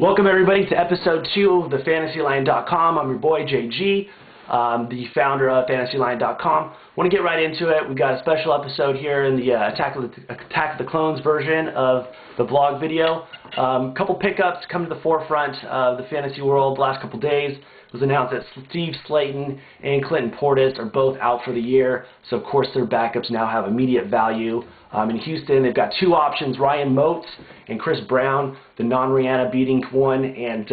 Welcome everybody to episode 2 of the FantasyLion.com. I'm your boy JG, the founder of FantasyLion.com. Want to get right into it. We've got a special episode here in the Attack of the Clones version of the blog video. Couple pickups come to the forefront of the fantasy world the last couple days. It was announced that Steve Slayton and Clinton Portis are both out for the year, so of course their backups now have immediate value. In Houston, they've got two options, Ryan Moats and Chris Brown, the non-Rihanna beating one. And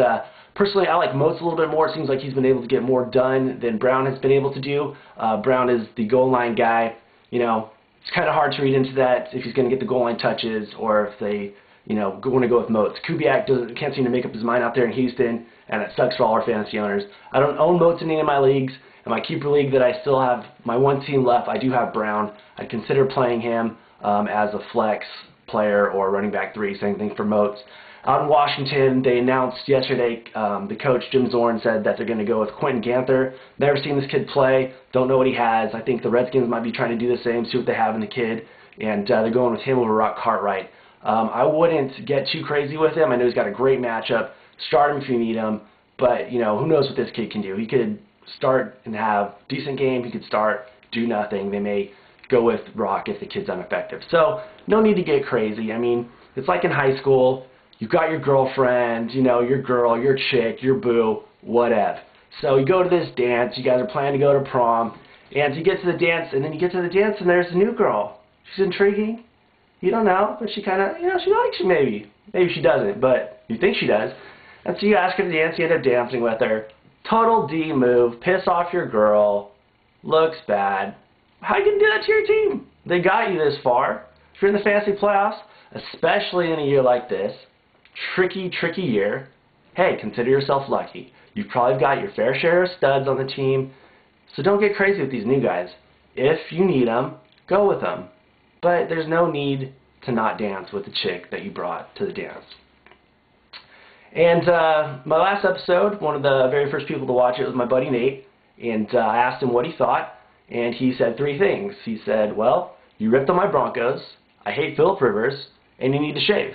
personally, I like Moats a little bit more. It seems like he's been able to get more done than Brown has been able to do. Brown is the goal line guy. You know, it's kind of hard to read into that if he's going to get the goal line touches or if they, want to go with Moats. Kubiak can't seem to make up his mind out there in Houston, and it sucks for all our fantasy owners. I don't own Moats in any of my leagues. In my keeper league that I still have my one team left, I do have Brown. I'd consider playing him as a flex player or running back 3, same thing for Moats. Out in Washington, they announced yesterday, the coach Jim Zorn said that they're going to go with Quentin Ganther. Never seen this kid play, don't know what he has. I think the Redskins might be trying to do the same, see what they have in the kid, and they're going with him over Rock Cartwright. I wouldn't get too crazy with him. I know he's got a great matchup. Start him if you need him, but who knows what this kid can do. He could start and have a decent game. He could start, do nothing. They may go with Rock if the kid's ineffective. So no need to get crazy. I mean, it's like in high school. You've got your girlfriend, your girl, your chick, your boo, whatever. So you go to this dance. You guys are planning to go to prom, and you get to the dance, and then you get to the dance, and there's a new girl. She's intriguing. You don't know, but she kind of, she likes you maybe. Maybe she doesn't, but you think she does. And so you ask her to dance. You end up dancing with her. Total D move. Piss off your girl. Looks bad. How are you going to do that to your team? They got you this far. If you're in the fantasy playoffs, especially in a year like this, tricky year, hey, consider yourself lucky. You've probably got your fair share of studs on the team, so don't get crazy with these new guys. If you need them, go with them. But there's no need to not dance with the chick that you brought to the dance. And my last episode, one of the very first people to watch it was my buddy Nate, and I asked him what he thought. And he said 3 things. He said, well, you ripped on my Broncos, I hate Phillip Rivers, and you need to shave.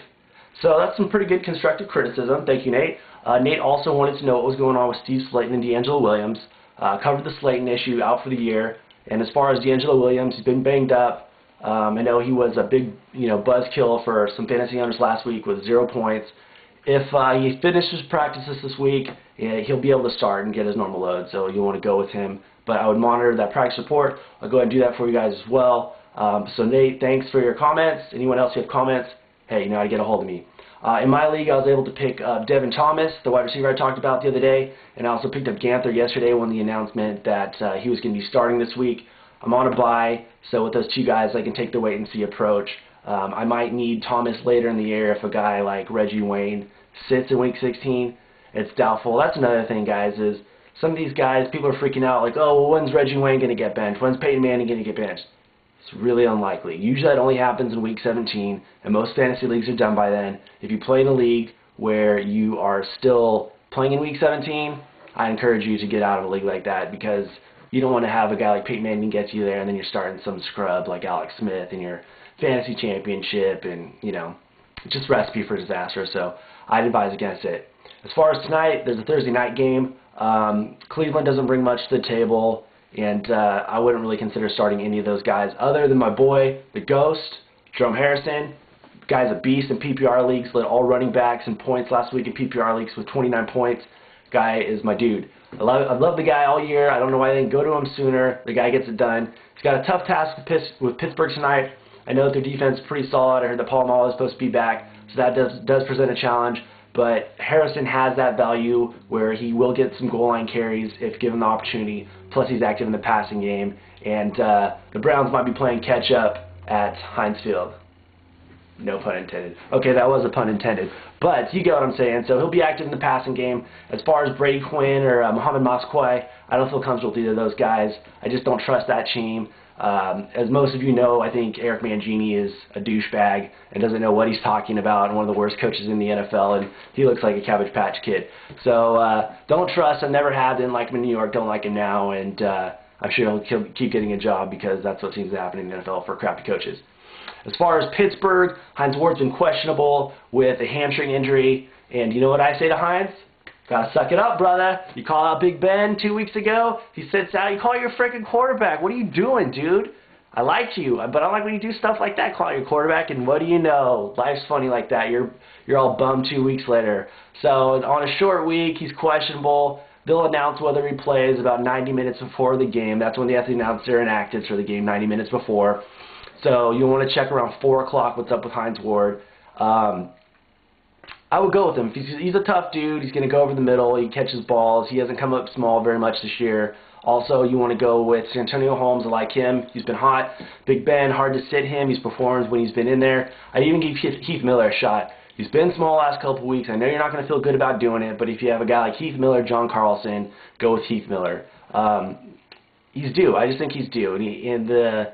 So that's some pretty good constructive criticism. Thank you, Nate. Nate also wanted to know what was going on with Steve Slayton and D'Angelo Williams. Covered the Slayton issue, out for the year. And as far as D'Angelo Williams, he's been banged up. I know he was a big buzzkill for some fantasy owners last week with 0 points. If he finishes practices this week, he'll be able to start and get his normal load, so you want to go with him. But I would monitor that practice report. I'll go ahead and do that for you guys as well. So Nate, thanks for your comments. Anyone else who have comments, hey, you know how to get a hold of me. In my league, I was able to pick Devin Thomas, the wide receiver I talked about the other day, and I also picked up Ganther yesterday when the announcement that he was going to be starting this week. I'm on a bye, so with those 2 guys, I can take the wait-and-see approach. I might need Thomas later in the year if a guy like Reggie Wayne sits in Week 16. It's doubtful. That's another thing, guys, is some of these guys, people are freaking out like, oh, well, when's Reggie Wayne going to get benched? When's Peyton Manning going to get benched? It's really unlikely. Usually that only happens in Week 17, and most fantasy leagues are done by then. If you play in a league where you are still playing in Week 17, I encourage you to get out of a league like that because you don't want to have a guy like Peyton Manning get you there and then you're starting some scrub like Alex Smith in your fantasy championship, and, it's just a recipe for disaster, so I'd advise against it. As far as tonight, there's a Thursday night game. Cleveland doesn't bring much to the table, and I wouldn't really consider starting any of those guys other than my boy, the Ghost, Jerome Harrison. Guy's a beast in PPR leagues, led all running backs in points last week in PPR leagues with 29 points. Guy is my dude. I've loved the guy all year. I don't know why they didn't go to him sooner. The guy gets it done. He's got a tough task with Pittsburgh tonight. I know that their defense is pretty solid. I heard that Paul Mall is supposed to be back, so that does present a challenge. But Harrison has that value where he will get some goal line carries if given the opportunity. Plus, he's active in the passing game. And the Browns might be playing catch-up at Heinz Field. No pun intended. Okay, that was a pun intended. But you get what I'm saying. So he'll be active in the passing game. As far as Brady Quinn or Mohamed Masquoi, I don't feel comfortable with either of those guys. I just don't trust that team. As most of you know, I think Eric Mangini is a douchebag and doesn't know what he's talking about, and one of the worst coaches in the NFL, and he looks like a Cabbage Patch Kid. So don't trust him, never have, didn't like him in New York, don't like him now, and I'm sure he'll keep getting a job because that's what seems to happen in the NFL for crappy coaches. As far as Pittsburgh, Hines Ward's been questionable with a hamstring injury. And you know what I say to Hines? Gotta suck it up, brother. You call out Big Ben 2 weeks ago. He sits out. You call your freaking quarterback. What are you doing, dude? I like you, but I don't like when you do stuff like that, calling your quarterback. And what do you know? Life's funny like that. You're all bummed 2 weeks later. So on a short week, he's questionable. They'll announce whether he plays about 90 minutes before the game. That's when they have to announce they're inactive for the game 90 minutes before. So you'll want to check around 4 o'clock what's up with Hines Ward. I would go with him. He's a tough dude. He's going to go over the middle. He catches balls. He hasn't come up small very much this year. Also, you want to go with Santonio Holmes. I like him. He's been hot. Big Ben, hard to sit him. He's performed when he's been in there. I'd even give Heath Miller a shot. He's been small the last couple of weeks. I know you're not going to feel good about doing it, but if you have a guy like Heath Miller, John Carlson, go with Heath Miller. He's due. I just think he's due. And the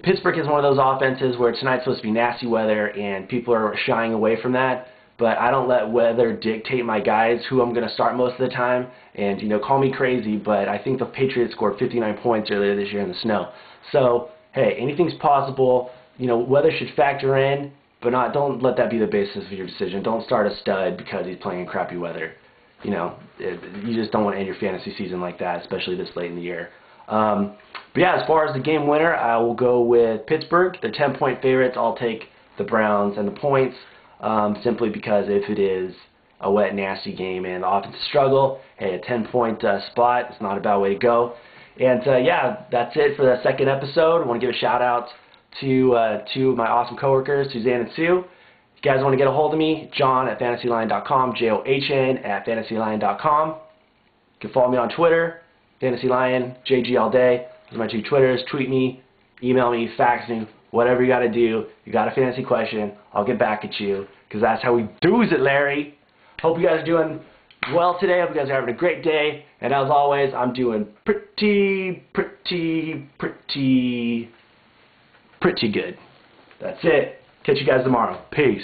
Pittsburgh is one of those offenses where tonight's supposed to be nasty weather, and people are shying away from that. But I don't let weather dictate my guys who I'm going to start most of the time. And, you know, call me crazy, but I think the Patriots scored 59 points earlier this year in the snow. So, hey, anything's possible. You know, weather should factor in, but don't let that be the basis of your decision. Don't start a stud because he's playing in crappy weather. You know, you just don't want to end your fantasy season like that, especially this late in the year. But yeah, as far as the game winner, I will go with Pittsburgh. They're 10-point favorites. I'll take the Browns and the points. Simply because if it is a wet, nasty game and the offensive struggle, hey, a 10-point spot is not a bad way to go. And yeah, that's it for the second episode. I want to give a shout out to two of my awesome coworkers, Suzanne and Sue. If you guys want to get a hold of me, John@fantasylion.com, JOHN@fantasylion.com. You can follow me on Twitter, FantasyLion, JG all day. Those are my 2 Twitters. Tweet me, email me, fax me. Whatever you got to do, you got a fantasy question, I'll get back at you, because that's how we do's it, Larry. Hope you guys are doing well today. Hope you guys are having a great day. And as always, I'm doing pretty good. That's it. Catch you guys tomorrow. Peace.